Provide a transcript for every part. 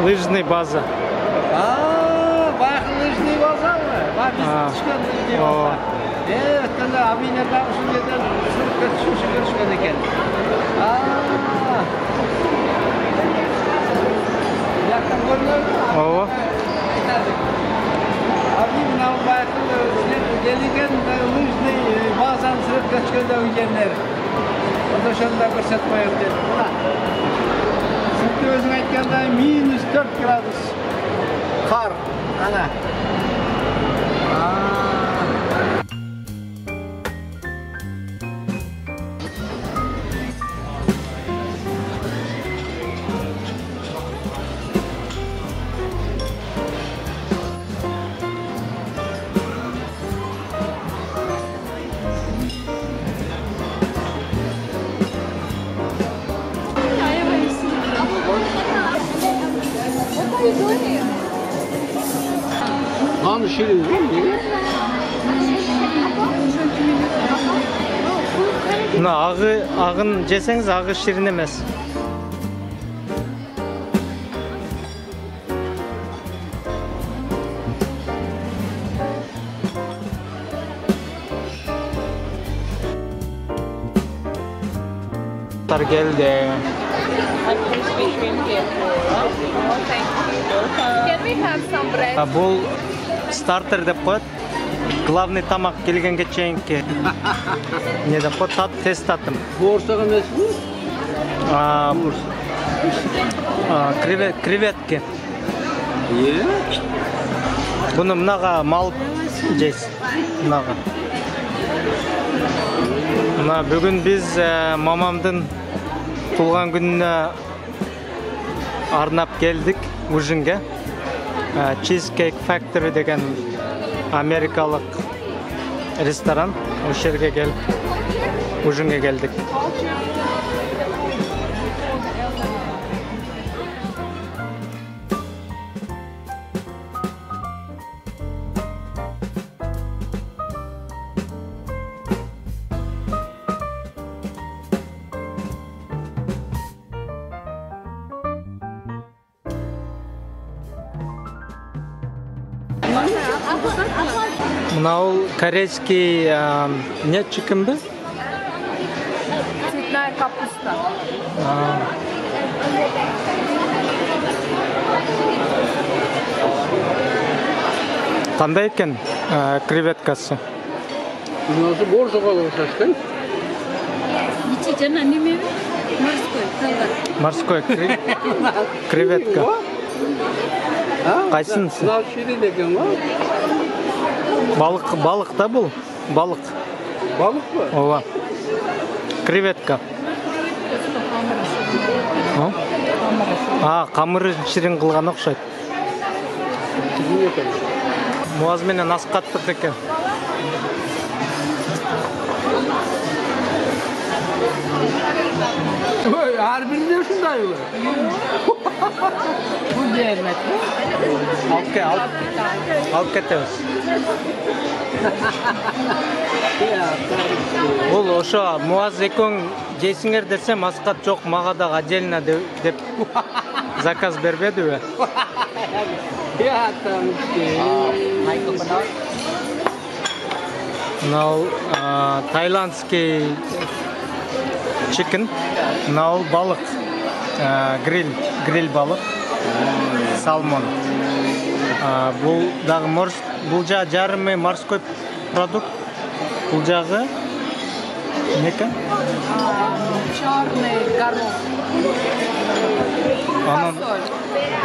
Лыжный база. Bak lüjni bozar mı? Bak biz çıkan lüjni bozar. Evet, ben de abiyle kalmışım yeter. Sırf görüşmedi eken. Yaktan görmüyor mu? Oo. Abi buna bakın gelirken lüjni bazen sırf göçkende uygenler. O da şunda göstermeyiz dedi. Sırf özün aytkanda minus 4 gradus. Kar. Ana. Lan şirin değil mi? Мына ағын жесеңіз, ағы ширин емес. Geldi. Can we have some bread? Бұл стартер деп қояды. Главный тамақ келгенге чейінгі. Не деп қояды? Тест таттым. Borsaga емес mi? Креветки. Бұны мынаға малып жейсіз. Мынаға. Бүгін біз мамамдың туылған күніне арнап келдік ужинге. Cheesecake Factory деген америкалық ресторан. Осы жерге келіп ужинге келдік. Мынау корейский не чикен бе? Цветная капуста. Қандай екен креветкасы? Nasıl borsaga oluşaşkın? Içi cana неме? Морской креветка. Қайсынысы? Lan şirin eken var. Балық та бұл? Балық. Balık mı? Ова. Креветка. Қамыры ширин қылған ұқсайды. Муазменен асқаттық екен. Her birinde şunday mı? Bu diyemek mi? Алып кетеміз. Бұл ошо муаз екеуің жейсіңер десем, асқат жоқ, маға да отдельно деп заказ бербеді бе? Ya tamam. Мынау тайландский чикен. Мынау балық. Гриль балық. Салмон. Бұл дағы бұл жарымы морской продукт. Бұл жағы неке? Черный горох.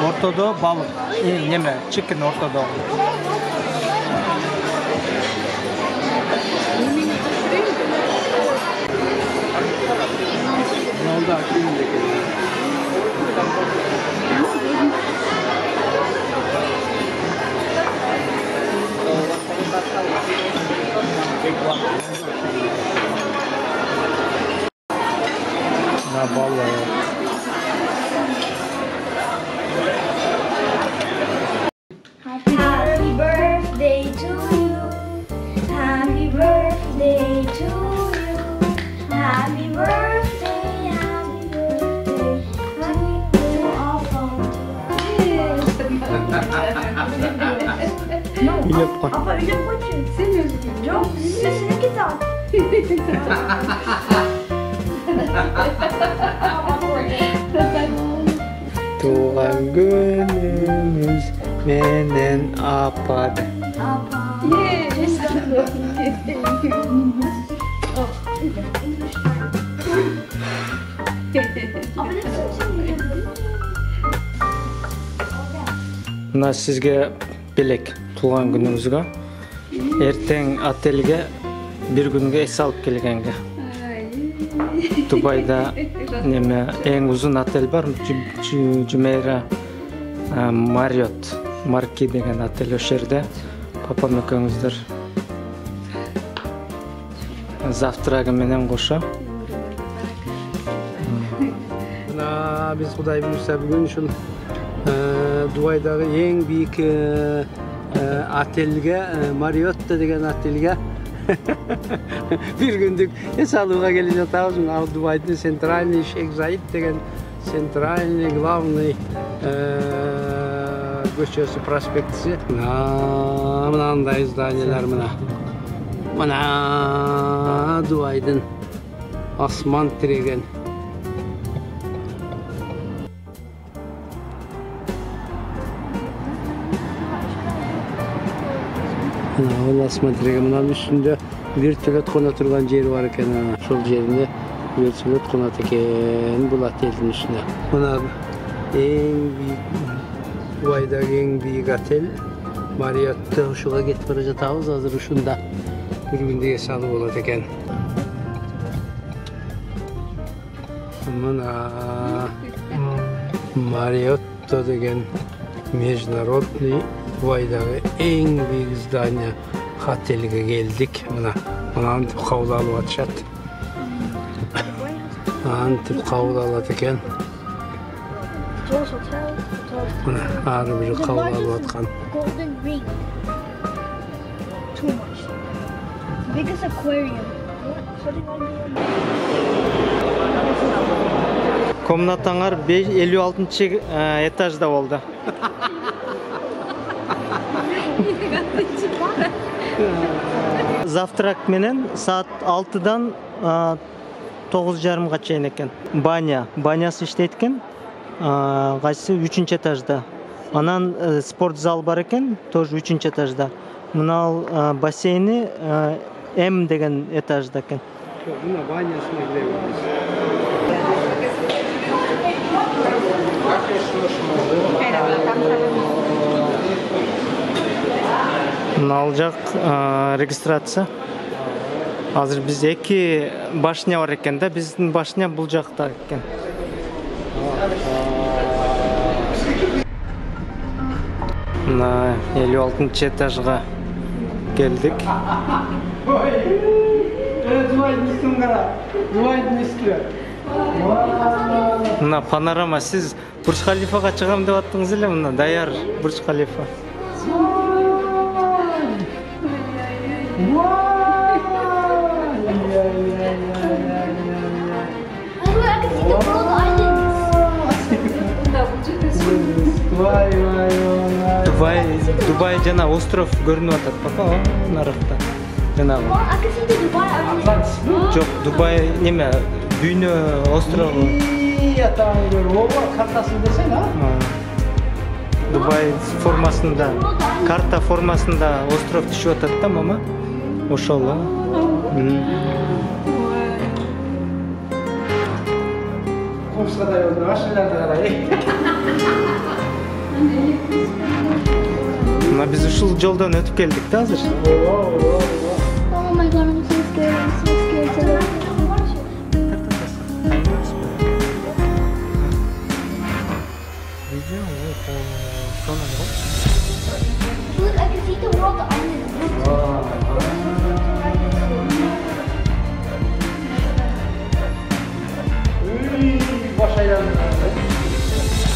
Ортодо балық. Неме? Чикен ортодо. Yolda şimdi. Na vallahi. Happy birthday to you. Happy birthday to you. Happy birthday, happy birthday. Happy to all of you. Үйлеп қой. Apa öyle koçun? Sen özledin. Yok, sesini gitar. Туған күніміз менен апады. Apa? Yes. Apa ne sesini Мына сізге белек туған күніңізге. Ертең отельге бір күнге эс алып келгенге. Дубайда неме ең ұзын отель бар, Jumeirah Marriott Marquis деген отель. Ошол жерде папам экөөңүздөр завтрагы менен кошо. Мына биз Кудай буйрса бүгүн ушул Дубайдагы эң бийик отельге, Marriott деген отельге bir günlük эс алууга келе жатабыз. Ал Дубайдын центральный Шейх Заид деген центральный главный көчөсү, проспектиси. Мынандай зданиялар мына. Мына Дубайдын асман тиреген. Мына асман тиреген, мынанын үстүндө вертолет кона турган жери бар экен. Ошол жеринде вертолет конот экен бул отелдин үстүнө. Мына эң бийик Дубайдагы эң бийик отель Marriott'та. Ушуга кетип бара жатабыз. Азыр ушунда бир күндө эс алуу болот экен. Мына Marriott деген международный Дубайдагы эң бийик здание отельге келдик. Мынантип кабыл алып атышат. Антип кабыл алат экен. Мына ары бир кабыл алып аткан. Golden ring. Too much. Biggest aquarium. Комнатаңар 56 этажда болду. Завтрак менен саат 6-дан 9:30-га чейин экен. Банясы иштейт экен. Кайсы 3-этажда. Анан спортзал бар экен, тоже 3-этажда. Мына бассейни М деген этажда экен. Мына банясына киребиз. Ал жак регистрация. Азыр биз 2 башня бар экен да, биздин башня бул жакта экен. Мына 56-этажга келдик. Мына панорама, сиз Бурж Халифага чыгам деп аттыңыз эле, мына даяр Бурж Халифа. Дубай жана остров көрүнүп атат, папа, нарыкта. Жанагы. Жок, Дубай неме, дүйнө острову. Атаң көрүп, картасын десең, а? Дубай формасында, карта формасында остров түшүп атат да, мама. Ошол. Омскада өтүп ашыларды карай. Мына биз ушул жолдон өтүп келдик да азыр. Oh my god, I'm so scared. I'm so scared to look. Look, I can see the world island.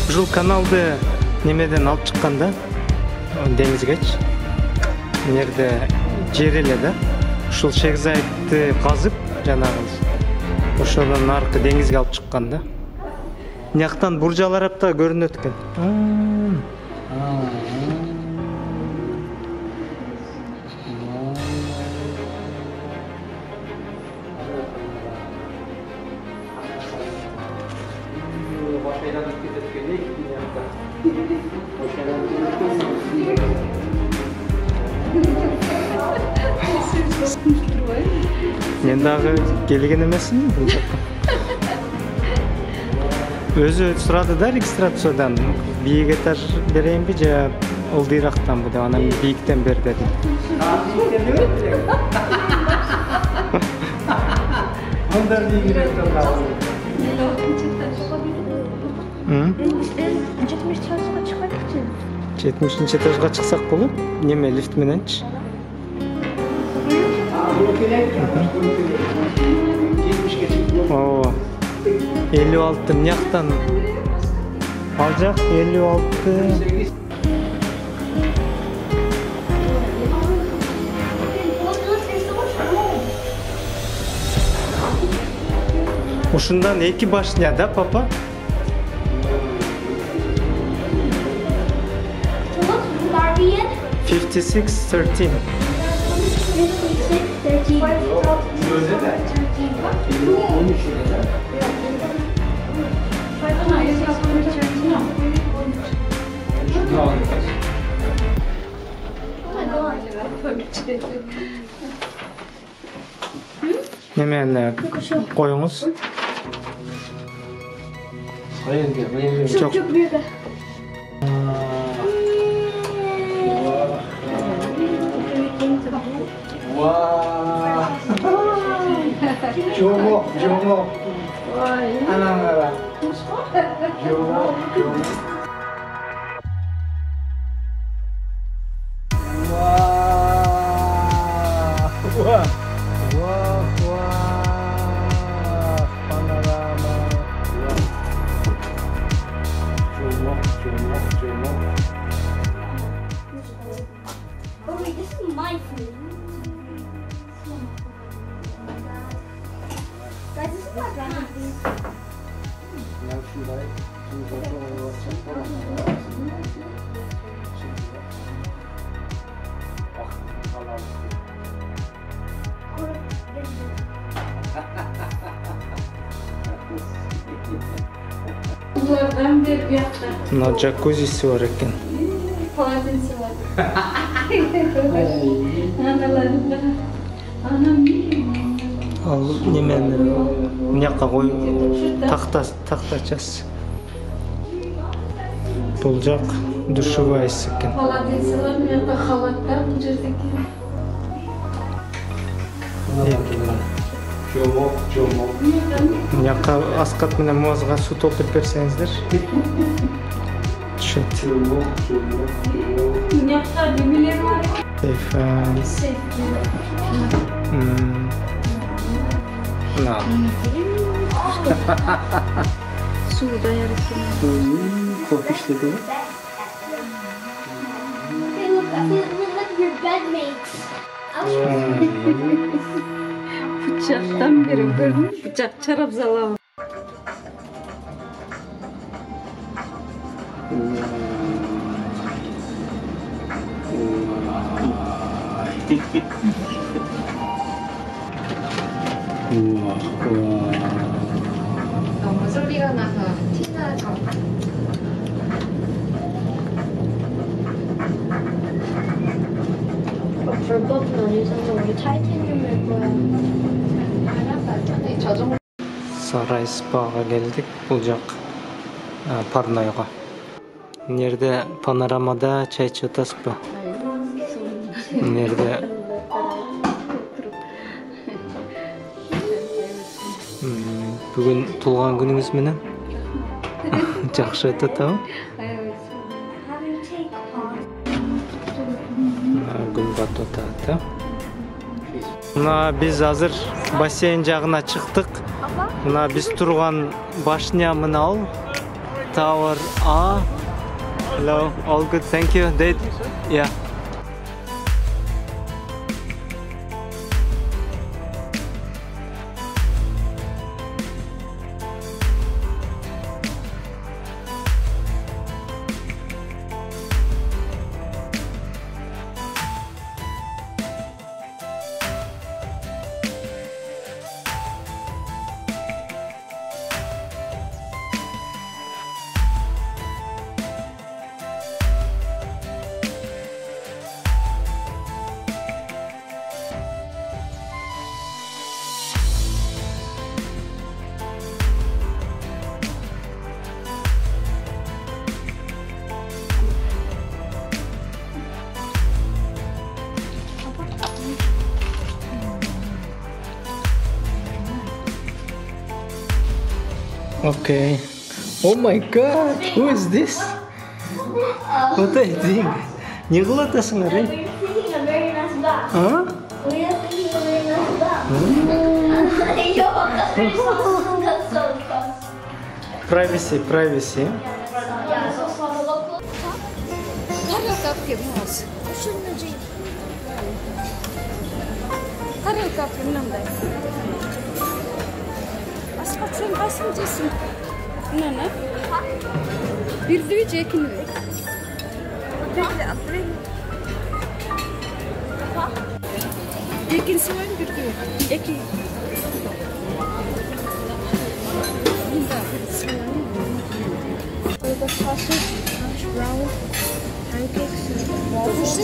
Ушул каналды немеден алып чыккан да, деңизгечи. Жерде жер эле да. Ушул Шейх Заидти казып, жанагы ошодон аркы деңизге алып чыккан да. Мияктан Бурж-Ал Арабта көрүнөт экен. Мен дагы келген эмесмин бул жака. Өзү сурады да регистрациядан бийик этаж берейинби же ылдыйрактанбы деп, анан бийиктен бер дедим. Мындай бийигирээк турган. 70 этажга чыксак болот. Неме лифт мененчи? Ооба. 56 мынияктан ал жак 56. Ушундан 2 башня да, папа? Guardian. 56-13. 13. Немени коюңуз. Жок. Çok büyük. Jomo. Anangara. Jomo. Wah. Panorama. Jomo. Oh wait, this is my food. Guys, this is my grandma's food. Bunlardan bir yakta. Мына джакузиси бар экен. Polatesi var. Analarında. Anam Ал немени мынакка кой, тактачасы. Бул жак душевайсы экен. polatesi var. Yakta halatlar kucurdaki. Мынакка аскат менен муазга суу толтуруп берсеңиздер. Түшөт. Yakta demirler var. Сейфан. На. Suda yarısını. Кофе иштеди. Hey, look, I feel like your bedmates. Bıçaktan beri gördün mü? Bıçak çarap zalama. 너무 소리가 나서 티나죠. Forgotten on using the titanium or 저 정도 Сарай спага келдик. Бул жак парнойго. Мына жерде панорамада чай ичип атасызбы? Мына жерде бүгүн туулган күнүңүз менен жакшы өтүп атабы? having take on. Күн батып атат. Мына биз азыр бассейн жагына чыктык. Мына биз турган башня мына ал. Tower A. Hello, all good, thank you. Yeah. Okay. Oh my god, who is this? What are you doing? Не кылатасың, Рей? We're singing a very nice bath. Huh? We are singing a very nice bath. That's so fun. Privacy. Yeah, so fun. Тарелка моз. Тарелка мынандай. Асхат сен кайсыны жейсиң? Мынаны? Бирдиби же экиниби? Экинчиси койгун бирдиби? Эки. The sausage, hash brown, pancakes, and waffles.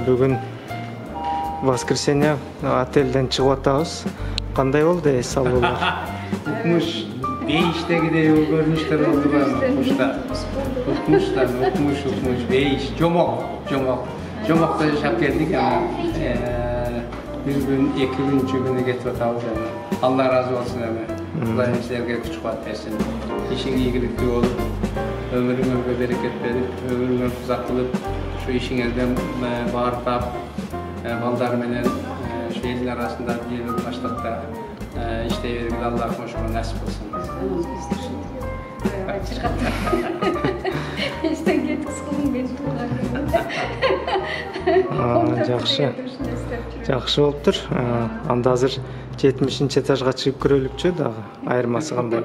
Бүгін воскресенье отельден чыгып атабыз. Кандай болду эс алуулар? Укмуш бейиштегидей көрүнүштөр болду бар укмуш бейиш жомокто жашап келдик бир күн 2-3 күнү кетип атабыз Алла разы болсун Кудайым силерге күч кубат берсин ишиң ийгиликтүү болуп өмүрүңөргө берекет берип өмүрүңөр узак кылып şu işinizden bağırtap, balдар менен şu elin arasında bir yıl başlatta işte vergili Allah hoşuma nasip olsun. Eşten kettik sıkılın beni Жакшы болуптур. Анда азыр 70-этажга чыгып көрөлүкчү дагы. Айырмасы кандай?